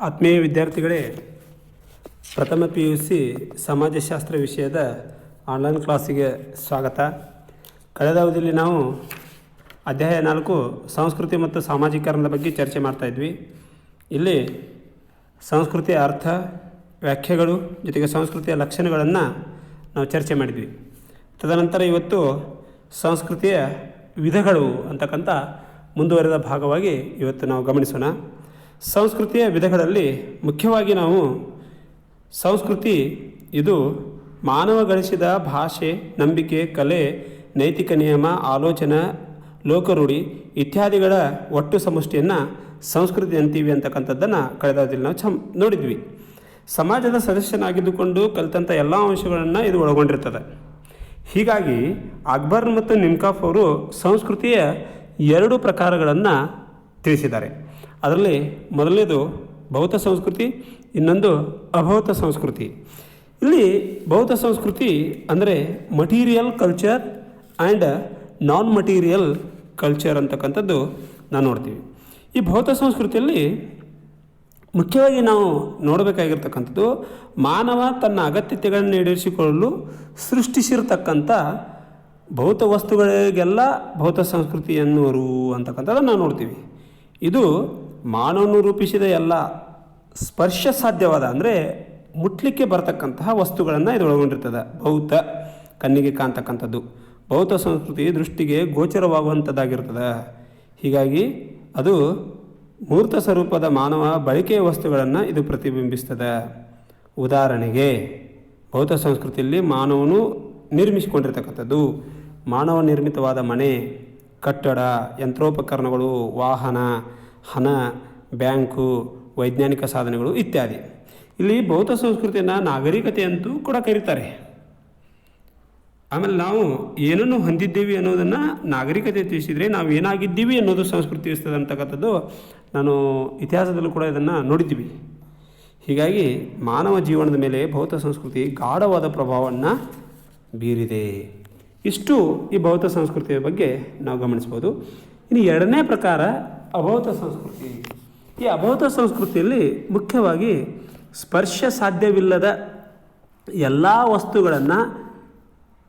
ಆತ್ಮೀಯ ವಿದ್ಯಾರ್ಥಿಗಳೇ, ಪ್ರಥಮ PUC ಸಮಾಜಶಾಸ್ತ್ರ ವಿಷಯದ ಆನ್ಲೈನ್ ಕ್ಲಾಸಿಗೆ ಸ್ವಾಗತ. ಕಳೆದ ಅವಧಿಯಲ್ಲಿ ನಾವು ಅಧ್ಯಾಯ 4 ಸಂಸ್ಕೃತಿ ಮತ್ತು ಸಾಮಾಜಿಕರಣದ ಬಗ್ಗೆ ಚರ್ಚೆ ಮಾಡ್ತಾಯಿದ್ವಿ. ಇಲ್ಲಿ ಸಂಸ್ಕೃತಿಯ ಅರ್ಥ, ವ್ಯಾಖ್ಯೆಗಳು ಜೊತೆಗೆ ಸಂಸ್ಕೃತಿಯ ಲಕ್ಷಣಗಳನ್ನು ನಾವು ಚರ್ಚೆ ಮಾಡಿದ್ವಿ. ತದನಂತರ ಇವತ್ತು ಸಂಸ್ಕೃತಿಯ ವಿಧಗಳು ಅಂತಕ್ಕಂಥ ಮುಂದುವರೆದ ಭಾಗವಾಗಿ ಇವತ್ತು ನಾವು ಗಮನಿಸೋಣ. ಸಂಸ್ಕೃತಿಯ ವಿಧಗಳಲ್ಲಿ ಮುಖ್ಯವಾಗಿ ನಾವು ಸಂಸ್ಕೃತಿ ಇದು ಮಾನವ ಗಳಿಸಿದ ಭಾಷೆ, ನಂಬಿಕೆ, ಕಲೆ, ನೈತಿಕ ನಿಯಮ, ಆಲೋಚನೆ, ಲೋಕರೂಢಿ ಇತ್ಯಾದಿಗಳ ಒಟ್ಟು ಸಮಷ್ಟಿಯನ್ನು ಸಂಸ್ಕೃತಿ ಅಂತೀವಿ ಅಂತಕ್ಕಂಥದ್ದನ್ನು ಕಳೆದ ನಾವು ನೋಡಿದ್ವಿ. ಸಮಾಜದ ಸದಸ್ಯನಾಗಿದ್ದುಕೊಂಡು ಕಲಿತಂಥ ಎಲ್ಲ ಅಂಶಗಳನ್ನು ಇದು ಒಳಗೊಂಡಿರ್ತದೆ. ಹೀಗಾಗಿ ಅಕ್ಬರ್ ಮತ್ತು ನಿಮ್ಕಾಫ್ ಅವರು ಸಂಸ್ಕೃತಿಯ 2 ಪ್ರಕಾರಗಳನ್ನು ತಿಳಿಸಿದ್ದಾರೆ. ಅದರಲ್ಲಿ ಮೊದಲನೇದು ಭೌತ ಸಂಸ್ಕೃತಿ, ಇನ್ನೊಂದು ಅಭೌತ ಸಂಸ್ಕೃತಿ. ಇಲ್ಲಿ ಭೌತ ಸಂಸ್ಕೃತಿ ಅಂದರೆ material culture and non material culture ಅಂತಕ್ಕಂಥದ್ದು ನಾವು ನೋಡ್ತೀವಿ. ಈ ಭೌತ ಸಂಸ್ಕೃತಿಯಲ್ಲಿ ಮುಖ್ಯವಾಗಿ ನಾವು ನೋಡಬೇಕಾಗಿರ್ತಕ್ಕಂಥದ್ದು ಮಾನವ ತನ್ನ ಅಗತ್ಯತೆಗಳನ್ನು ಈಡೇರಿಸಿಕೊಳ್ಳಲು ಸೃಷ್ಟಿಸಿರ್ತಕ್ಕಂಥ ಭೌತ ವಸ್ತುಗಳಿಗೆಲ್ಲ ಭೌತ ಸಂಸ್ಕೃತಿ ಎನ್ನುವರು ಅಂತಕ್ಕಂಥದ್ದನ್ನು ನಾವು ನೋಡ್ತೀವಿ. ಇದು ಮಾನವನು ರೂಪಿಸಿದ ಎಲ್ಲ ಸ್ಪರ್ಶ ಸಾಧ್ಯವಾದ ಅಂದರೆ ಮುಟ್ಲಿಕ್ಕೆ ಬರತಕ್ಕಂತಹ ವಸ್ತುಗಳನ್ನು ಇದು ಒಳಗೊಂಡಿರ್ತದೆ. ಭೌತ ಕಣ್ಣಿಗೆ ಕಾಣ್ತಕ್ಕಂಥದ್ದು ಭೌತ ಸಂಸ್ಕೃತಿ ದೃಷ್ಟಿಗೆ ಗೋಚರವಾಗುವಂಥದ್ದಾಗಿರ್ತದೆ. ಹೀಗಾಗಿ ಅದು ಮೂರ್ತ ಸ್ವರೂಪದ ಮಾನವ ಬಳಕೆಯ ವಸ್ತುಗಳನ್ನು ಇದು ಪ್ರತಿಬಿಂಬಿಸ್ತದೆ. ಉದಾಹರಣೆಗೆ ಭೌತ ಸಂಸ್ಕೃತಿಯಲ್ಲಿ ಮಾನವನು ನಿರ್ಮಿಸಿಕೊಂಡಿರ್ತಕ್ಕಂಥದ್ದು ಮಾನವ ನಿರ್ಮಿತವಾದ ಮನೆ, ಕಟ್ಟಡ, ಯಂತ್ರೋಪಕರಣಗಳು, ವಾಹನ, ಹಣ, ಬ್ಯಾಂಕು, ವೈಜ್ಞಾನಿಕ ಸಾಧನೆಗಳು ಇತ್ಯಾದಿ. ಇಲ್ಲಿ ಭೌತ ಸಂಸ್ಕೃತಿಯನ್ನು ನಾಗರಿಕತೆ ಅಂತೂ ಕೂಡ ಕರೀತಾರೆ. ಆಮೇಲೆ ನಾವು ಏನನ್ನು ಹೊಂದಿದ್ದೀವಿ ಅನ್ನೋದನ್ನು ನಾಗರಿಕತೆ ತಿಳಿಸಿದರೆ ನಾವು ಏನಾಗಿದ್ದೀವಿ ಅನ್ನೋದು ಸಂಸ್ಕೃತಿ ತಿಳಿಸ್ತದೆ ಅಂತಕ್ಕಂಥದ್ದು ನಾನು ಇತಿಹಾಸದಲ್ಲೂ ಕೂಡ ಇದನ್ನು ನೋಡಿದ್ದೀವಿ. ಹೀಗಾಗಿ ಮಾನವ ಜೀವನದ ಮೇಲೆ ಭೌತ ಸಂಸ್ಕೃತಿ ಗಾಢವಾದ ಪ್ರಭಾವವನ್ನು ಬೀರಿದೆ. ಇಷ್ಟು ಈ ಭೌತ ಸಂಸ್ಕೃತಿಯ ಬಗ್ಗೆ ನಾವು ಗಮನಿಸ್ಬೋದು. ಇನ್ನು 2ನೇ ಪ್ರಕಾರ ಅಭೌತ ಸಂಸ್ಕೃತಿ. ಈ ಅಭೌತ ಸಂಸ್ಕೃತಿಯಲ್ಲಿ ಮುಖ್ಯವಾಗಿ ಸ್ಪರ್ಶ ಸಾಧ್ಯವಿಲ್ಲದ ಎಲ್ಲ ವಸ್ತುಗಳನ್ನು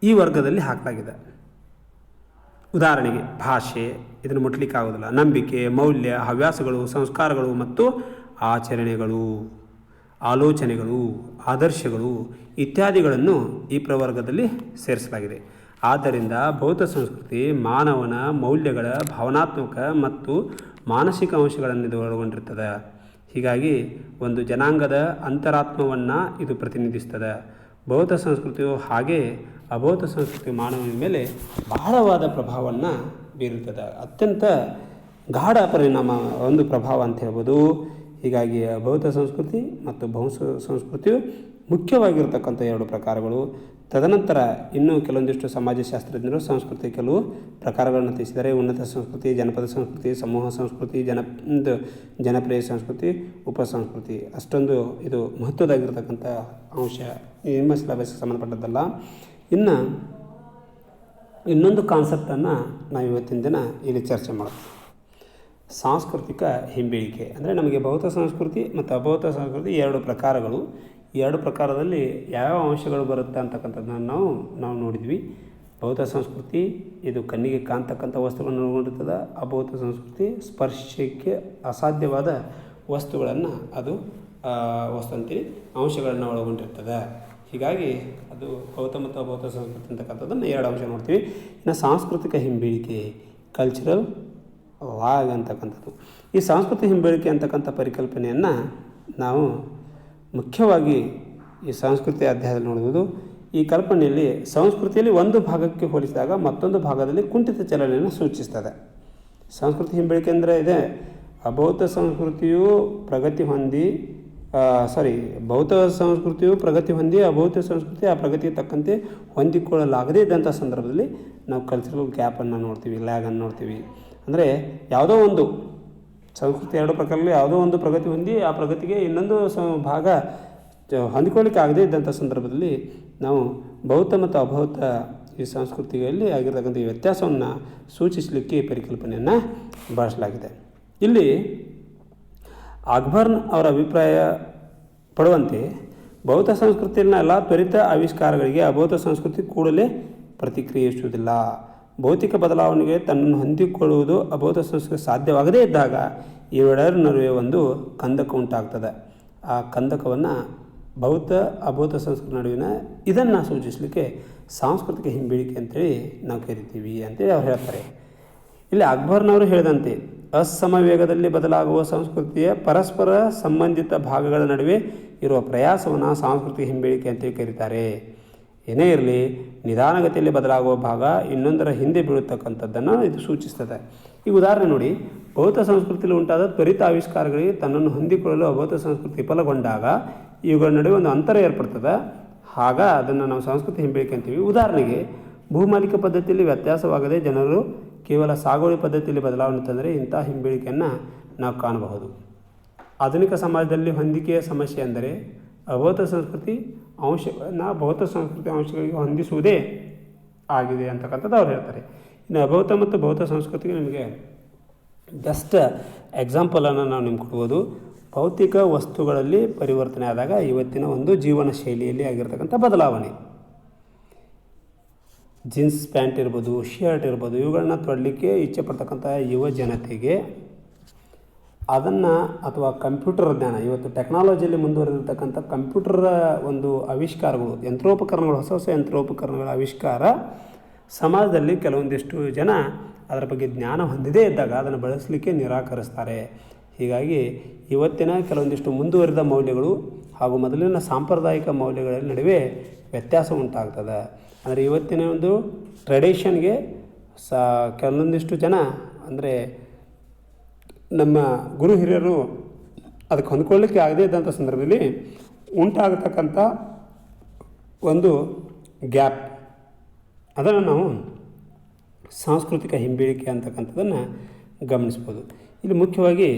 ಈ ವರ್ಗದಲ್ಲಿ ಹಾಕಲಾಗಿದೆ. ಉದಾಹರಣೆಗೆ ಭಾಷೆ, ಇದನ್ನು ಮುಟ್ಲಿಕ್ಕೆ ಆಗೋದಿಲ್ಲ. ನಂಬಿಕೆ, ಮೌಲ್ಯ, ಹವ್ಯಾಸಗಳು, ಸಂಸ್ಕಾರಗಳು ಮತ್ತು ಆಚರಣೆಗಳು, ಆಲೋಚನೆಗಳು, ಆದರ್ಶಗಳು ಇತ್ಯಾದಿಗಳನ್ನು ಈ ಪ್ರವರ್ಗದಲ್ಲಿ ಸೇರಿಸಲಾಗಿದೆ. ಆದ್ದರಿಂದ ಭೌತ ಸಂಸ್ಕೃತಿ ಮಾನವನ ಮೌಲ್ಯಗಳ ಭಾವನಾತ್ಮಕ ಮತ್ತು ಮಾನಸಿಕ ಅಂಶಗಳನ್ನು ಇದು ಒಳಗೊಂಡಿರ್ತದೆ. ಹೀಗಾಗಿ ಒಂದು ಜನಾಂಗದ ಅಂತರಾತ್ಮವನ್ನು ಇದು ಪ್ರತಿನಿಧಿಸ್ತದೆ. ಭೌತ ಸಂಸ್ಕೃತಿಯು ಹಾಗೆ ಅಭೌತ ಸಂಸ್ಕೃತಿ ಮಾನವನ ಮೇಲೆ ಬಹಳವಾದ ಪ್ರಭಾವವನ್ನು ಬೀರುತ್ತದೆ. ಅತ್ಯಂತ ಗಾಢ ಪರಿಣಾಮ ಒಂದು ಪ್ರಭಾವ ಅಂತ ಹೇಳ್ಬೋದು. ಹೀಗಾಗಿ ಅಭೌತ ಸಂಸ್ಕೃತಿ ಮತ್ತು ಭೌತ ಸಂಸ್ಕೃತಿಯು ಮುಖ್ಯವಾಗಿರ್ತಕ್ಕಂಥ 2 ಪ್ರಕಾರಗಳು. ತದನಂತರ ಇನ್ನೂ ಕೆಲವೊಂದಿಷ್ಟು ಸಮಾಜಶಾಸ್ತ್ರಜ್ಞರು ಸಂಸ್ಕೃತಿ ಕೆಲವು ಪ್ರಕಾರಗಳನ್ನು ತಿಳಿಸಿದ್ದಾರೆ. ಉನ್ನತ ಸಂಸ್ಕೃತಿ, ಜನಪದ ಸಂಸ್ಕೃತಿ, ಸಮೂಹ ಸಂಸ್ಕೃತಿ, ಜನಪ್ರಿಯ ಸಂಸ್ಕೃತಿ, ಉಪಸಂಸ್ಕೃತಿ. ಅಷ್ಟೊಂದು ಇದು ಮಹತ್ವದಾಗಿರ್ತಕ್ಕಂಥ ಅಂಶ ನಿಮ್ಮ ಸಿಲೆಬಸ್ಗೆ ಸಂಬಂಧಪಟ್ಟದ್ದಲ್ಲ. ಇನ್ನು ಇನ್ನೊಂದು ಕಾನ್ಸೆಪ್ಟನ್ನು ನಾವು ಇವತ್ತಿನ ದಿನ ಇಲ್ಲಿ ಚರ್ಚೆ ಮಾಡ್ತೀವಿ. ಸಾಂಸ್ಕೃತಿಕ ಹಿಂಬೇಳಿಕೆ ಅಂದರೆ ನಮಗೆ ಭೌತ ಸಂಸ್ಕೃತಿ ಮತ್ತು ಅಭೌತ ಸಂಸ್ಕೃತಿ 2 ಪ್ರಕಾರಗಳು. 2 ಪ್ರಕಾರದಲ್ಲಿ ಯಾವ್ಯಾವ ಅಂಶಗಳು ಬರುತ್ತೆ ಅಂತಕ್ಕಂಥದ್ದನ್ನು ನಾವು ನೋಡಿದ್ವಿ. ಭೌತ ಸಂಸ್ಕೃತಿ ಇದು ಕಣ್ಣಿಗೆ ಕಾಣ್ತಕ್ಕಂಥ ವಸ್ತುಗಳನ್ನು ಒಳಗೊಂಡಿರ್ತದೆ. ಅಭೌತ ಸಂಸ್ಕೃತಿ ಸ್ಪರ್ಶಕ್ಕೆ ಅಸಾಧ್ಯವಾದ ವಸ್ತುಗಳನ್ನು ಅದು ವಸ್ತು ಅಂತೀವಿ ಅಂಶಗಳನ್ನು ಒಳಗೊಂಡಿರ್ತದೆ. ಹೀಗಾಗಿ ಅದು ಭೌತ ಮತ್ತು ಅಭೌತ ಸಂಸ್ಕೃತಿ ಅಂತಕ್ಕಂಥದ್ದನ್ನು 2 ಅಂಶ ನೋಡ್ತೀವಿ. ಇನ್ನು ಸಾಂಸ್ಕೃತಿಕ ಹಿಂಬೇಳಿಕೆ, ಕಲ್ಚರಲ್ ಲಾಗ್ ಅಂತಕ್ಕಂಥದ್ದು. ಈ ಸಾಂಸ್ಕೃತಿಕ ಹಿಂಬೇಳಿಕೆ ಅಂತಕ್ಕಂಥ ಪರಿಕಲ್ಪನೆಯನ್ನು ನಾವು ಮುಖ್ಯವಾಗಿ ಈ ಸಂಸ್ಕೃತಿ ಅಧ್ಯಾಯದಲ್ಲಿ ನೋಡುವುದು. ಈ ಕಲ್ಪನೆಯಲ್ಲಿ ಸಂಸ್ಕೃತಿಯಲ್ಲಿ ಒಂದು ಭಾಗಕ್ಕೆ ಹೋಲಿಸಿದಾಗ ಮತ್ತೊಂದು ಭಾಗದಲ್ಲಿ ಕುಂಠಿತ ಚಲನೆಯನ್ನು ಸೂಚಿಸ್ತದೆ. ಸಂಸ್ಕೃತಿ ಹಿಂಬೇಳಿಕೆ ಅಂದರೆ ಇದೆ ಅಭೌತ ಸಂಸ್ಕೃತಿಯು ಭೌತ ಸಂಸ್ಕೃತಿಯು ಪ್ರಗತಿ ಹೊಂದಿ ಅಭೌತ ಸಂಸ್ಕೃತಿ ಆ ಪ್ರಗತಿಗೆ ತಕ್ಕಂತೆ ಹೊಂದಿಕೊಳ್ಳಲಾಗದೇ ಇದ್ದಂಥ ಸಂದರ್ಭದಲ್ಲಿ ನಾವು ಕಲ್ಚರಲ್ ಗ್ಯಾಪನ್ನು ನೋಡ್ತೀವಿ, ಲ್ಯಾಗನ್ನು ನೋಡ್ತೀವಿ. ಅಂದರೆ ಯಾವುದೋ ಒಂದು ಸಂಸ್ಕೃತಿ 2 ಪ್ರಕಾರದಲ್ಲಿ ಯಾವುದೋ ಒಂದು ಪ್ರಗತಿ ಹೊಂದಿ ಆ ಪ್ರಗತಿಗೆ ಇನ್ನೊಂದು ಭಾಗ ಹೊಂದಿಕೊಳ್ಳಿಕ್ಕೆ ಆಗದೇ ಇದ್ದಂಥ ಸಂದರ್ಭದಲ್ಲಿ ನಾವು ಭೌತ ಮತ್ತು ಅಭೌತ ಈ ಸಂಸ್ಕೃತಿಯಲ್ಲಿ ಆಗಿರ್ತಕ್ಕಂಥ ಈ ವ್ಯತ್ಯಾಸವನ್ನು ಸೂಚಿಸಲಿಕ್ಕೆ ಪರಿಕಲ್ಪನೆಯನ್ನು ಬಳಸಲಾಗಿದೆ. ಇಲ್ಲಿ ಅಕ್ಬರ್ನ್ ಅವರ ಅಭಿಪ್ರಾಯ ಪಡುವಂತೆ ಭೌತ ಸಂಸ್ಕೃತಿಯಲ್ಲಿನ ಎಲ್ಲ ತ್ವರಿತ ಆವಿಷ್ಕಾರಗಳಿಗೆ ಅಭೌತ ಸಂಸ್ಕೃತಿ ಕೂಡಲೇ ಪ್ರತಿಕ್ರಿಯಿಸುವುದಿಲ್ಲ. ಭೌತಿಕ ಬದಲಾವಣೆಗೆ ತನ್ನನ್ನು ಹೊಂದಿಕೊಳ್ಳುವುದು ಅಭೌತ ಸಂಸ್ಕೃತಿ ಸಾಧ್ಯವಾಗದೇ ಇದ್ದಾಗ ಇವೆರಡರ ನಡುವೆ ಒಂದು ಕಂದಕ ಉಂಟಾಗ್ತದೆ. ಆ ಕಂದಕವನ್ನು ಭೌತ ಅಭೌತ ಸಂಸ್ಕೃತಿ ನಡುವಿನ ಇದನ್ನು ಸೂಚಿಸಲಿಕ್ಕೆ ಸಾಂಸ್ಕೃತಿಕ ಹಿಂಬೇಳಿಕೆ ಅಂತೇಳಿ ನಾವು ಕರಿತೀವಿ ಅಂತೇಳಿ ಅವ್ರು ಹೇಳ್ತಾರೆ. ಇಲ್ಲಿ ಅಕ್ಬರ್ನವರು ಹೇಳಿದಂತೆ ಅಸಮ ವೇಗದಲ್ಲಿ ಬದಲಾಗುವ ಸಂಸ್ಕೃತಿಯ ಪರಸ್ಪರ ಸಂಬಂಧಿತ ಭಾಗಗಳ ನಡುವೆ ಇರುವ ಪ್ರಯಾಸವನ್ನು ಸಾಂಸ್ಕೃತಿಕ ಹಿಂಬೇಳಿಕೆ ಅಂತೇಳಿ ಕರೀತಾರೆ. ಏನೇ ಇರಲಿ, ನಿಧಾನಗತಿಯಲ್ಲಿ ಬದಲಾಗುವ ಭಾಗ ಇನ್ನೊಂದರ ಹಿಂದೆ ಬೀಳತಕ್ಕಂಥದ್ದನ್ನು ಇದು ಸೂಚಿಸ್ತದೆ. ಈಗ ಉದಾಹರಣೆ ನೋಡಿ, ಭೌತ ಸಂಸ್ಕೃತಿಯಲ್ಲಿ ಉಂಟಾದ ತ್ವರಿತ ಆವಿಷ್ಕಾರಗಳಿಗೆ ತನ್ನನ್ನು ಹೊಂದಿಕೊಳ್ಳಲು ಅಭೌತ ಸಂಸ್ಕೃತಿ ವಿಫಲಗೊಂಡಾಗ ಇವುಗಳ ನಡುವೆ ಒಂದು ಅಂತರ ಏರ್ಪಡ್ತದೆ. ಆಗ ಅದನ್ನು ನಾವು ಸಂಸ್ಕೃತಿ ಹಿಂಬೇಳಿಕೆ ಅಂತೀವಿ. ಉದಾಹರಣೆಗೆ, ಭೂಮಾಲಿಕ ಪದ್ಧತಿಯಲ್ಲಿ ವ್ಯತ್ಯಾಸವಾಗದೆ ಜನರು ಕೇವಲ ಸಾಗುವಳಿ ಪದ್ಧತಿಯಲ್ಲಿ ಬದಲಾವಣೆ ತಂದರೆ ಇಂಥ ಹಿಂಬೇಳಿಕೆಯನ್ನು ನಾವು ಕಾಣಬಹುದು. ಆಧುನಿಕ ಸಮಾಜದಲ್ಲಿ ಹೊಂದಿಕೆಯ ಸಮಸ್ಯೆ ಎಂದರೆ ಅಭೌತ ಸಂಸ್ಕೃತಿ ಅಂಶಗಳನ್ನು ಭೌತ ಸಂಸ್ಕೃತಿ ಅಂಶಗಳಿಗೆ ಹೊಂದಿಸುವುದೇ ಆಗಿದೆ ಅಂತಕ್ಕಂಥದ್ದು ಅವ್ರು ಹೇಳ್ತಾರೆ. ಇನ್ನು ಅಭೌತ ಮತ್ತು ಭೌತ ಸಂಸ್ಕೃತಿಗೆ ನಿಮಗೆ ಬೆಸ್ಟ್ ಎಕ್ಸಾಂಪಲನ್ನು ನಾವು ನಿಮ್ಗೆ ಕೊಡ್ಬೋದು. ಭೌತಿಕ ವಸ್ತುಗಳಲ್ಲಿ ಪರಿವರ್ತನೆ ಆದಾಗ ಇವತ್ತಿನ ಒಂದು ಜೀವನ ಶೈಲಿಯಲ್ಲಿ ಆಗಿರ್ತಕ್ಕಂಥ ಬದಲಾವಣೆ, ಜೀನ್ಸ್ ಪ್ಯಾಂಟ್ ಇರ್ಬೋದು, ಶರ್ಟ್ ಇರ್ಬೋದು, ಇವುಗಳನ್ನ ತೊಡಲಿಕ್ಕೆ ಇಚ್ಛೆ ಪಡ್ತಕ್ಕಂಥ ಯುವ ಜನತೆಗೆ ಅದನ್ನು ಅಥವಾ ಕಂಪ್ಯೂಟರ್ ಜ್ಞಾನ, ಇವತ್ತು ಟೆಕ್ನಾಲಜಿಯಲ್ಲಿ ಮುಂದುವರೆದಿರ್ತಕ್ಕಂಥ ಕಂಪ್ಯೂಟರ್ ಒಂದು ಆವಿಷ್ಕಾರಗಳು, ಯಂತ್ರೋಪಕರಣಗಳು, ಹೊಸ ಹೊಸ ಯಂತ್ರೋಪಕರಣಗಳ ಆವಿಷ್ಕಾರ ಸಮಾಜದಲ್ಲಿ ಕೆಲವೊಂದಿಷ್ಟು ಜನ ಅದರ ಬಗ್ಗೆ ಜ್ಞಾನ ಹೊಂದಿದೇ ಇದ್ದಾಗ ಅದನ್ನು ಬಳಸಲಿಕ್ಕೆ ನಿರಾಕರಿಸ್ತಾರೆ. ಹೀಗಾಗಿ ಇವತ್ತಿನ ಕೆಲವೊಂದಿಷ್ಟು ಮುಂದುವರಿದ ಮೌಲ್ಯಗಳು ಹಾಗೂ ಮೊದಲಿನ ಸಾಂಪ್ರದಾಯಿಕ ಮೌಲ್ಯಗಳ ನಡುವೆ ವ್ಯತ್ಯಾಸ ಉಂಟಾಗ್ತದೆ. ಅಂದರೆ ಇವತ್ತಿನ ಒಂದು ಟ್ರೆಡಿಷನ್ಗೆ ಕೆಲವೊಂದಿಷ್ಟು ಜನ ಅಂದರೆ ನಮ್ಮ ಗುರು ಹಿರಿಯರು ಅದಕ್ಕೆ ಹೊಂದ್ಕೊಳ್ಳಿಕ್ಕೆ ಆಗದೇ ಇದ್ದಂಥ ಸಂದರ್ಭದಲ್ಲಿ ಉಂಟಾಗತಕ್ಕಂಥ ಒಂದು ಗ್ಯಾಪ್, ಅದನ್ನು ನಾವು ಸಾಂಸ್ಕೃತಿಕ ಹಿಂಬೇಳಿಕೆ ಅಂತಕ್ಕಂಥದ್ದನ್ನು ಗಮನಿಸ್ಬೋದು. ಇಲ್ಲಿ ಮುಖ್ಯವಾಗಿ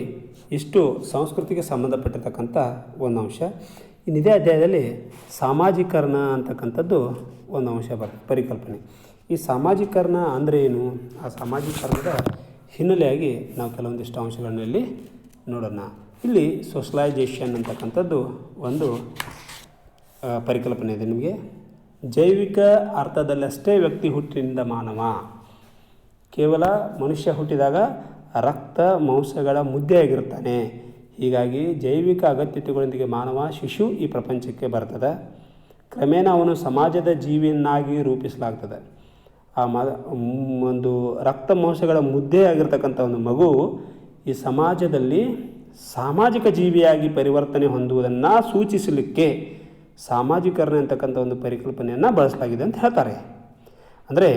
ಇಷ್ಟು ಸಂಸ್ಕೃತಿಗೆ ಸಂಬಂಧಪಟ್ಟಿರ್ತಕ್ಕಂಥ ಒಂದು ಅಂಶ. ಇದೇ ಅಧ್ಯಾಯದಲ್ಲಿ ಸಾಮಾಜೀಕರಣ ಅಂತಕ್ಕಂಥದ್ದು ಒಂದು ಅಂಶ ಬರ್ತದೆ, ಪರಿಕಲ್ಪನೆ. ಈ ಸಾಮಾಜೀಕರಣ ಅಂದರೆ ಏನು, ಆ ಸಾಮಾಜೀಕರಣದ ಹಿನ್ನೆಲೆಯಾಗಿ ನಾವು ಕೆಲವೊಂದಿಷ್ಟು ಅಂಶಗಳನ್ನಲ್ಲಿ ನೋಡೋಣ. ಇಲ್ಲಿ ಸೋಷಲೈಜೇಷನ್ ಅಂತಕ್ಕಂಥದ್ದು ಒಂದು ಪರಿಕಲ್ಪನೆ ಇದೆ ನಿಮಗೆ. ಜೈವಿಕ ಅರ್ಥದಲ್ಲಷ್ಟೇ ವ್ಯಕ್ತಿ ಹುಟ್ಟಿನಿಂದ ಮಾನವ, ಕೇವಲ ಮನುಷ್ಯ ಹುಟ್ಟಿದಾಗ ರಕ್ತ ಮಾಂಸಗಳ ಮುದ್ದೆಯಾಗಿರ್ತಾನೆ. ಹೀಗಾಗಿ ಜೈವಿಕ ಅಗತ್ಯತೆಗಳೊಂದಿಗೆ ಮಾನವ ಶಿಶು ಈ ಪ್ರಪಂಚಕ್ಕೆ ಬರ್ತದೆ. ಕ್ರಮೇಣ ಅವನು ಸಮಾಜದ ಜೀವಿಯನ್ನಾಗಿ ರೂಪಿಸಲಾಗ್ತದೆ. ಆ ಒಂದು ರಕ್ತ ಮಾಂಸಗಳ ಮುದ್ದೆಯಾಗಿರ್ತಕ್ಕಂಥ ಒಂದು ಮಗು ಈ ಸಮಾಜದಲ್ಲಿ ಸಾಮಾಜಿಕ ಜೀವಿಯಾಗಿ ಪರಿವರ್ತನೆ ಹೊಂದುವುದನ್ನು ಸೂಚಿಸಲಿಕ್ಕೆ ಸಾಮಾಜೀಕರಣ ಅಂತಕ್ಕಂಥ ಒಂದು ಪರಿಕಲ್ಪನೆಯನ್ನು ಬಳಸಲಾಗಿದೆ ಅಂತ ಹೇಳ್ತಾರೆ. ಅಂದರೆ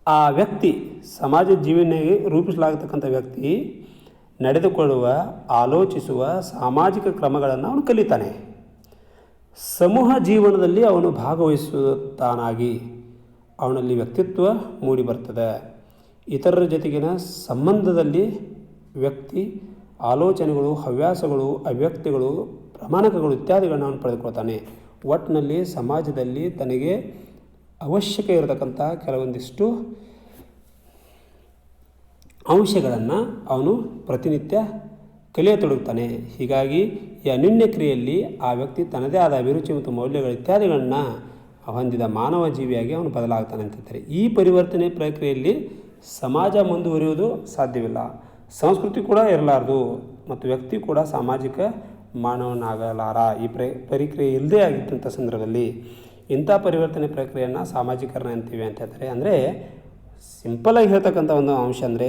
ಆ ವ್ಯಕ್ತಿ ಸಮಾಜ ಜೀವನಾಗಿ ರೂಪಿಸಲಾಗತಕ್ಕಂಥ ವ್ಯಕ್ತಿ ನಡೆದುಕೊಳ್ಳುವ, ಆಲೋಚಿಸುವ ಸಾಮಾಜಿಕ ಕ್ರಮಗಳನ್ನು ಅವನು ಕಲಿತಾನೆ. ಸಮೂಹ ಜೀವನದಲ್ಲಿ ಅವನು ಭಾಗವಹಿಸುತ್ತಾನಾಗಿ ಅವನಲ್ಲಿ ವ್ಯಕ್ತಿತ್ವ ಮೂಡಿ ಬರ್ತದೆ. ಇತರರ ಜೊತೆಗಿನ ಸಂಬಂಧದಲ್ಲಿ ವ್ಯಕ್ತಿ ಆಲೋಚನೆಗಳು, ಹವ್ಯಾಸಗಳು, ಅಭಿವ್ಯಕ್ತಿಗಳು, ಪ್ರಮಾಣಕಗಳು ಇತ್ಯಾದಿಗಳನ್ನು ಅವನು ಪಡೆದುಕೊಳ್ತಾನೆ. ಒಟ್ಟಿನಲ್ಲಿ ಸಮಾಜದಲ್ಲಿ ತನಗೆ ಅವಶ್ಯಕ ಇರತಕ್ಕಂಥ ಕೆಲವೊಂದಿಷ್ಟು ಅಂಶಗಳನ್ನು ಅವನು ಪ್ರತಿನಿತ್ಯ ಕಲಿಯತೊಡಗುತ್ತಾನೆ. ಹೀಗಾಗಿ ಈ ಅನನ್ಯ ಕ್ರಿಯೆಯಲ್ಲಿ ಆ ವ್ಯಕ್ತಿ ತನ್ನದೇ ಆದ ಅಭಿರುಚಿ ಮತ್ತು ಮೌಲ್ಯಗಳು ಇತ್ಯಾದಿಗಳನ್ನು ಹೊಂದಿದ ಮಾನವ ಜೀವಿಯಾಗಿ ಅವನು ಬದಲಾಗ್ತಾನೆ ಅಂತಿರ್ತಾರೆ. ಈ ಪರಿವರ್ತನೆ ಪ್ರಕ್ರಿಯೆಯಲ್ಲಿ ಸಮಾಜ ಮುಂದುವರಿಯುವುದು ಸಾಧ್ಯವಿಲ್ಲ, ಸಂಸ್ಕೃತಿ ಕೂಡ ಇರಲಾರದು ಮತ್ತು ವ್ಯಕ್ತಿ ಕೂಡ ಸಾಮಾಜಿಕ ಮಾನವನಾಗಲಾರ. ಈ ಪ್ರಕ್ರಿಯೆ ಇಲ್ಲದೇ ಆಗಿದ್ದಂಥ ಸಂದರ್ಭದಲ್ಲಿ ಇಂಥ ಪರಿವರ್ತನೆ ಪ್ರಕ್ರಿಯೆಯನ್ನು ಸಾಮಾಜೀಕರಣ ಅಂತೀವಿ ಅಂತ ಹೇಳ್ತಾರೆ. ಅಂದರೆ ಸಿಂಪಲಾಗಿ ಹೇಳ್ತಕ್ಕಂಥ ಒಂದು ಅಂಶ ಅಂದರೆ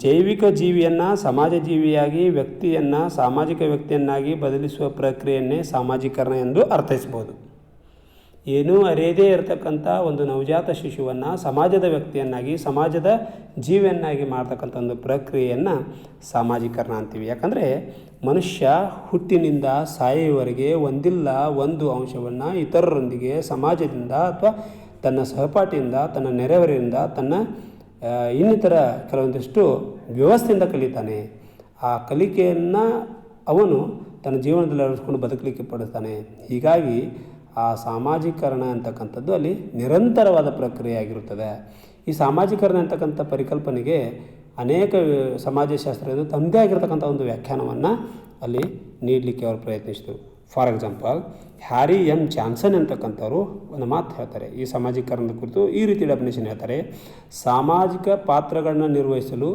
ಜೈವಿಕ ಜೀವಿಯನ್ನು ಸಮಾಜ ಜೀವಿಯಾಗಿ, ವ್ಯಕ್ತಿಯನ್ನು ಸಾಮಾಜಿಕ ವ್ಯಕ್ತಿಯನ್ನಾಗಿ ಬದಲಿಸುವ ಪ್ರಕ್ರಿಯೆಯನ್ನೇ ಸಾಮಾಜೀಕರಣ ಎಂದು ಅರ್ಥೈಸ್ಬೋದು. ಏನೂ ಅರಿಯದೇ ಇರತಕ್ಕಂಥ ಒಂದು ನವಜಾತ ಶಿಶುವನ್ನು ಸಮಾಜದ ವ್ಯಕ್ತಿಯನ್ನಾಗಿ, ಸಮಾಜದ ಜೀವಿಯನ್ನಾಗಿ ಮಾಡ್ತಕ್ಕಂಥ ಒಂದು ಪ್ರಕ್ರಿಯೆಯನ್ನು ಸಾಮಾಜೀಕರಣ ಅಂತೀವಿ. ಯಾಕಂದರೆ ಮನುಷ್ಯ ಹುಟ್ಟಿನಿಂದ ಸಾಯುವವರೆಗೆ ಒಂದಿಲ್ಲ ಒಂದು ಅಂಶವನ್ನು ಇತರರೊಂದಿಗೆ, ಸಮಾಜದಿಂದ ಅಥವಾ ತನ್ನ ಸಹಪಾಠಿಯಿಂದ, ತನ್ನ ನೆರೆಹೊರೆಯಿಂದ, ತನ್ನ ಇನ್ನಿತರ ಕೆಲವೊಂದಿಷ್ಟು ವ್ಯವಸ್ಥೆಯಿಂದ ಕಲಿತಾನೆ. ಆ ಕಲಿಕೆಯನ್ನು ಅವನು ತನ್ನ ಜೀವನದಲ್ಲಿ ಅಳವಡಿಸ್ಕೊಂಡು ಬದುಕಲಿಕ್ಕೆ ಪಡುತ್ತಾನೆ. ಹೀಗಾಗಿ ಆ ಸಾಮಾಜೀಕರಣ ಅಂತಕ್ಕಂಥದ್ದು ಅಲ್ಲಿ ನಿರಂತರವಾದ ಪ್ರಕ್ರಿಯೆಯಾಗಿರುತ್ತದೆ. ಈ ಸಾಮಾಜೀಕರಣ ಅಂತಕ್ಕಂಥ ಪರಿಕಲ್ಪನೆಗೆ ಅನೇಕ ಸಮಾಜಶಾಸ್ತ್ರಜ್ಞರು ತಮ್ಮದೇ ಆಗಿರ್ತಕ್ಕಂಥ ಒಂದು ವ್ಯಾಖ್ಯಾನವನ್ನು ಅಲ್ಲಿ ನೀಡಲಿಕ್ಕೆ ಅವರು ಪ್ರಯತ್ನಿಸಿದರು. For example, Harry M Johnson ಅಂತಕ್ಕಂಥವ್ರು ಒಂದು ಮಾತು ಹೇಳ್ತಾರೆ ಈ ಸಾಮಾಜೀಕರಣದ ಕುರಿತು. ಈ ರೀತಿ ಡೆಫಿನೇಷನ್ ಹೇಳ್ತಾರೆ: ಸಾಮಾಜಿಕ ಪಾತ್ರಗಳನ್ನ ನಿರ್ವಹಿಸಲು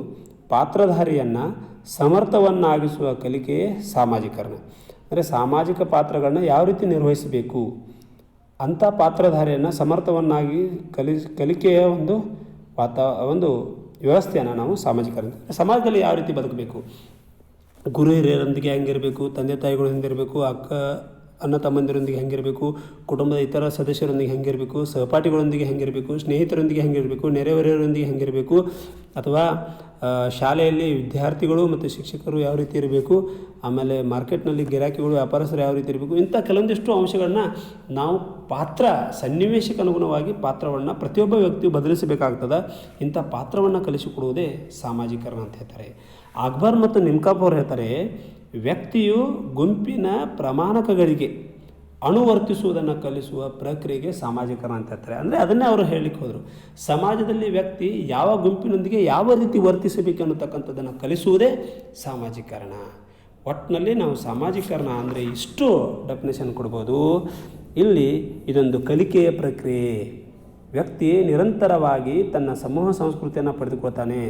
ಪಾತ್ರಧಾರಿಯನ್ನು ಸಮರ್ಥವನ್ನಾಗಿಸುವ ಕಲಿಕೆಯೇ ಸಾಮಾಜೀಕರಣ. ಅಂದರೆ ಸಾಮಾಜಿಕ ಪಾತ್ರಗಳನ್ನ ಯಾವ ರೀತಿ ನಿರ್ವಹಿಸಬೇಕು ಅಂಥ ಪಾತ್ರಧಾರಿಯನ್ನು ಸಮರ್ಥವನ್ನಾಗಿ ಕಲಿಕೆಯ ಒಂದು ವ್ಯವಸ್ಥೆಯನ್ನು ನಾವು ಸಾಮಾಜೀಕರಣ. ಸಮಾಜದಲ್ಲಿ ಯಾವ ರೀತಿ ಬದುಕಬೇಕು, ಗುರು ಹಿರಿಯರೊಂದಿಗೆ ಹೆಂಗಿರಬೇಕು, ತಂದೆ ತಾಯಿಗಳು ಹೆಂಗಿರಬೇಕು, ಅಣ್ಣ ತಮ್ಮಂದಿರೊಂದಿಗೆ ಹೆಂಗಿರಬೇಕು, ಕುಟುಂಬದ ಇತರ ಸದಸ್ಯರೊಂದಿಗೆ ಹೆಂಗಿರಬೇಕು, ಸಹಪಾಠಿಗಳೊಂದಿಗೆ ಹೆಂಗಿರಬೇಕು, ಸ್ನೇಹಿತರೊಂದಿಗೆ ಹೆಂಗಿರಬೇಕು, ನೆರೆಹೊರೆಯವರೊಂದಿಗೆ ಹೆಂಗಿರಬೇಕು, ಅಥವಾ ಶಾಲೆಯಲ್ಲಿ ವಿದ್ಯಾರ್ಥಿಗಳು ಮತ್ತು ಶಿಕ್ಷಕರು ಯಾವ ರೀತಿ ಇರಬೇಕು, ಆಮೇಲೆ ಮಾರ್ಕೆಟ್ನಲ್ಲಿ ಗಿರಾಕಿಗಳು ವ್ಯಾಪಾರಸ್ಥರು ಯಾವ ರೀತಿ ಇರಬೇಕು, ಇಂಥ ಕೆಲವೊಂದಿಷ್ಟು ಅಂಶಗಳನ್ನ ನಾವು ಸನ್ನಿವೇಶಕ್ಕೆ ಅನುಗುಣವಾಗಿ ಪಾತ್ರವನ್ನು ಪ್ರತಿಯೊಬ್ಬ ವ್ಯಕ್ತಿಯು ಬದಲಿಸಬೇಕಾಗ್ತದೆ. ಇಂಥ ಪಾತ್ರವನ್ನು ಕಲಿಸಿಕೊಡುವುದೇ ಸಾಮಾಜೀಕರಣ ಅಂತ ಹೇಳ್ತಾರೆ. ಅಕ್ಬರ್ ಮತ್ತು ನಿಮ್ಕಾಪ್ ಅವರು ಹೇಳ್ತಾರೆ, ವ್ಯಕ್ತಿಯು ಗುಂಪಿನ ಪ್ರಮಾಣಕಗಳಿಗೆ ಅನುವರ್ತಿಸುವುದನ್ನು ಕಲಿಸುವ ಪ್ರಕ್ರಿಯೆಗೆ ಸಾಮಾಜೀಕರಣ ಅಂತ ಹೇಳ್ತಾರೆ. ಅಂದರೆ ಅದನ್ನೇ ಅವರು ಹೇಳಲಿಕ್ಕೆ ಹೋದರು. ಸಮಾಜದಲ್ಲಿ ವ್ಯಕ್ತಿ ಯಾವ ಗುಂಪಿನೊಂದಿಗೆ ಯಾವ ರೀತಿ ವರ್ತಿಸಬೇಕು ಅನ್ನತಕ್ಕಂಥದ್ದನ್ನು ಕಲಿಸುವುದೇ ಸಾಮಾಜೀಕರಣ. ಒಟ್ಟಿನಲ್ಲಿ ನಾವು ಸಾಮಾಜೀಕರಣ ಅಂದರೆ ಇಷ್ಟು ಡೆಫಿನೇಷನ್ ಕೊಡ್ಬೋದು. ಇಲ್ಲಿ ಇದೊಂದು ಕಲಿಕೆಯ ಪ್ರಕ್ರಿಯೆ. ವ್ಯಕ್ತಿ ನಿರಂತರವಾಗಿ ತನ್ನ ಸಮೂಹ ಸಂಸ್ಕೃತಿಯನ್ನು ಪಡೆದುಕೊಳ್ತಾನೆ.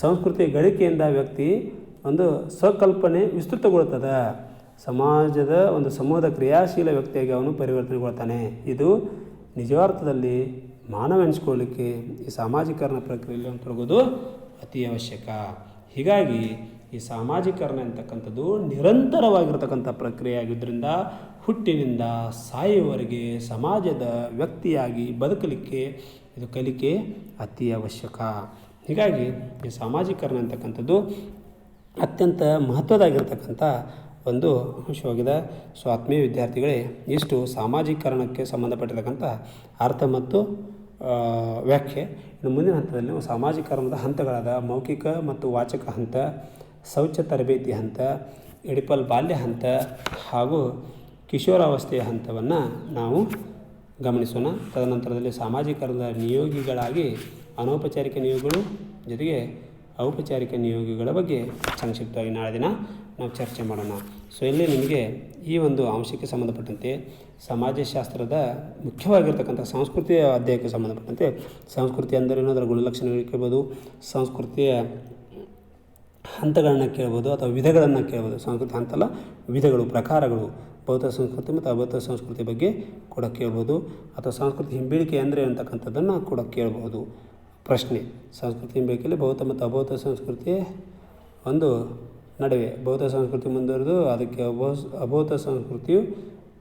ಸಂಸ್ಕೃತಿಯ ಗಳಿಕೆಯಿಂದ ವ್ಯಕ್ತಿ ಒಂದು ಸ್ವಕಲ್ಪನೆ ವಿಸ್ತೃತಗೊಳ್ತದೆ. ಸಮಾಜದ ಒಂದು ಸಮೂಹದ ಕ್ರಿಯಾಶೀಲ ವ್ಯಕ್ತಿಯಾಗಿ ಅವನು ಪರಿವರ್ತನೆಗೊಳ್ತಾನೆ. ಇದು ನಿಜಾರ್ಥದಲ್ಲಿ ಮಾನವ ಎನಿಸ್ಕೊಳ್ಳಿಕ್ಕೆ ಈ ಸಾಮಾಜೀಕರಣ ಪ್ರಕ್ರಿಯೆಯಲ್ಲಿ ತೊಡಗೋದು ಅತಿ ಅವಶ್ಯಕ. ಹೀಗಾಗಿ ಈ ಸಾಮಾಜೀಕರಣ ಅಂತಕ್ಕಂಥದ್ದು ನಿರಂತರವಾಗಿರ್ತಕ್ಕಂಥ ಪ್ರಕ್ರಿಯೆ ಆಗಿದ್ದರಿಂದ ಹುಟ್ಟಿನಿಂದ ಸಾಯುವವರೆಗೆ ಸಮಾಜದ ವ್ಯಕ್ತಿಯಾಗಿ ಬದುಕಲಿಕ್ಕೆ ಇದು ಕಲಿಕೆ ಅತಿ ಅವಶ್ಯಕ. ಹೀಗಾಗಿ ಈ ಸಾಮಾಜೀಕರಣ ಅಂತಕ್ಕಂಥದ್ದು ಅತ್ಯಂತ ಮಹತ್ವದಾಗಿರ್ತಕ್ಕಂಥ ಒಂದು ಅಂಶವಾಗಿದೆ. ಸೊ ಆತ್ಮೀಯ ವಿದ್ಯಾರ್ಥಿಗಳೇ, ಇಷ್ಟು ಸಾಮಾಜೀಕರಣಕ್ಕೆ ಸಂಬಂಧಪಟ್ಟಿರ್ತಕ್ಕಂಥ ಅರ್ಥ ಮತ್ತು ವ್ಯಾಖ್ಯೆ. ಇನ್ನು ಮುಂದಿನ ಹಂತದಲ್ಲಿ ನಾವು ಸಾಮಾಜೀಕರಣದ ಹಂತಗಳಾದ ಮೌಖಿಕ ಮತ್ತು ವಾಚಕ ಹಂತ, ಶೌಚ ತರಬೇತಿ ಹಂತ, ಎಡಿಪಲ್ ಬಾಲ್ಯ ಹಂತ ಹಾಗೂ ಕಿಶೋರಾವಸ್ಥೆಯ ಹಂತವನ್ನು ನಾವು ಗಮನಿಸೋಣ. ತದನಂತರದಲ್ಲಿ ಸಾಮಾಜೀಕರಣದ ನಿಯೋಗಿಗಳಾಗಿ ಅನೌಪಚಾರಿಕ ನಿಯೋಗಗಳು ಜೊತೆಗೆ ಔಪಚಾರಿಕ ನಿಯೋಗಿಗಳ ಬಗ್ಗೆ ಸಂಕ್ಷಿಪ್ತವಾಗಿ ನಾಳೆ ದಿನ ನಾವು ಚರ್ಚೆ ಮಾಡೋಣ. ಸೊ ಇಲ್ಲಿ ನಿಮಗೆ ಈ ಒಂದು ಅಂಶಕ್ಕೆ ಸಂಬಂಧಪಟ್ಟಂತೆ ಸಮಾಜಶಾಸ್ತ್ರದ ಮುಖ್ಯವಾಗಿರ್ತಕ್ಕಂಥ ಸಂಸ್ಕೃತಿಯ ಅಧ್ಯಾಯಕ್ಕೆ ಸಂಬಂಧಪಟ್ಟಂತೆ ಸಂಸ್ಕೃತಿ ಅಂದರೇನು, ಅದರ ಗುಣಲಕ್ಷಣಗಳು ಕೇಳ್ಬೋದು, ಸಂಸ್ಕೃತಿಯ ಹಂತಗಳನ್ನು ಕೇಳ್ಬೋದು ಅಥವಾ ವಿಧಗಳನ್ನು ಕೇಳ್ಬೋದು. ಸಂಸ್ಕೃತಿ ಹಂತಲ್ಲ, ವಿಧಗಳು, ಪ್ರಕಾರಗಳು, ಬೌದ್ಧ ಸಂಸ್ಕೃತಿ ಮತ್ತು ಅಬೌದ್ಧ ಸಂಸ್ಕೃತಿ ಬಗ್ಗೆ ಕೂಡ ಕೇಳ್ಬೋದು. ಅಥವಾ ಸಂಸ್ಕೃತಿ ಹಿಂಬೀಳಿಕೆ ಅಂದರೆ ಅಂತಕ್ಕಂಥದ್ದನ್ನು ಕೂಡ ಕೇಳ್ಬೋದು. ಪ್ರಶ್ನೆ: ಸಂಸ್ಕೃತಿ ಹಿಂಬೀಳಿಕೆಯಲ್ಲಿ ಬೌದ್ಧ ಮತ್ತು ಅಬೌದ್ಧ ಸಂಸ್ಕೃತಿ ಒಂದು ನಡುವೆ ಬೌದ್ಧ ಸಂಸ್ಕೃತಿ ಮುಂದುವರೆದು ಅದಕ್ಕೆ ಅಬೌದ್ಧ ಸಂಸ್ಕೃತಿಯು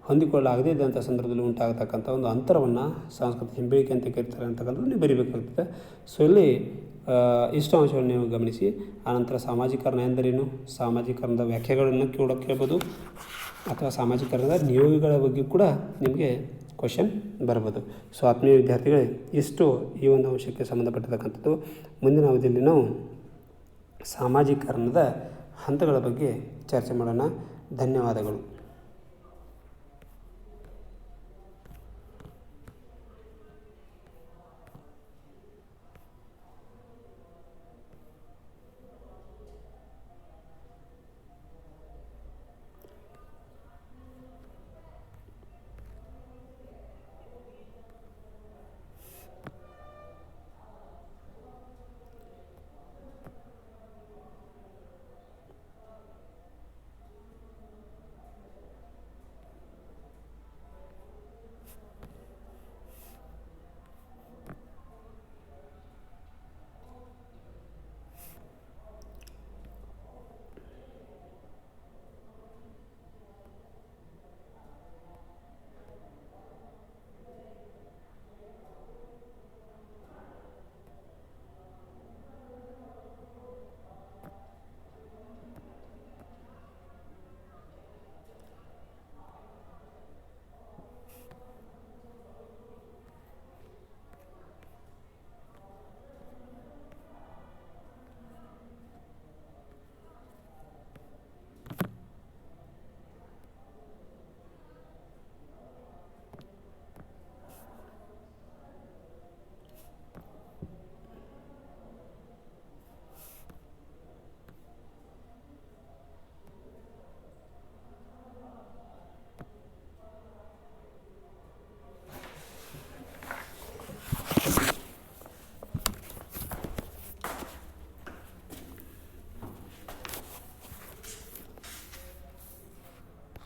ಹೊಂದಿಕೊಳ್ಳಾಗದೇ ಇದ್ದಂಥ ಸಂದರ್ಭದಲ್ಲಿ ಉಂಟಾಗತಕ್ಕಂಥ ಒಂದು ಅಂತರವನ್ನು ಸಂಸ್ಕೃತಿ ಹಿಂಬೀಳಿಕೆ ಅಂತ ಕರೀತಾರೆ ಅಂತಕ್ಕಂಥದ್ದು ನೀವು ಬರೀಬೇಕಾಗ್ತದೆ. ಸೊ ಇಲ್ಲಿ ಇಷ್ಟು ಅಂಶವನ್ನು ನೀವು ಗಮನಿಸಿ. ಆನಂತರ ಸಾಮಾಜೀಕರಣ ಎಂದರೇನು, ಸಾಮಾಜೀಕರಣದ ವ್ಯಾಖ್ಯೆಗಳನ್ನು ಕೂಡ ಕೇಳ್ಬೋದು ಅಥವಾ ಸಾಮಾಜೀಕರಣದ ನಿಯೋಗಗಳ ಬಗ್ಗೆ ಕೂಡ ನಿಮಗೆ ಕ್ವಶನ್ ಬರ್ಬೋದು. ಸೊ ಆತ್ಮೀಯ ವಿದ್ಯಾರ್ಥಿಗಳೇ, ಇಷ್ಟು ಈ ಒಂದು ಅಂಶಕ್ಕೆ ಸಂಬಂಧಪಟ್ಟಿರ್ತಕ್ಕಂಥದ್ದು. ಮುಂದಿನ ಅವಧಿಯಲ್ಲಿ ನಾವು ಸಾಮಾಜೀಕರಣದ ಹಂತಗಳ ಬಗ್ಗೆ ಚರ್ಚೆ ಮಾಡೋಣ. ಧನ್ಯವಾದಗಳು.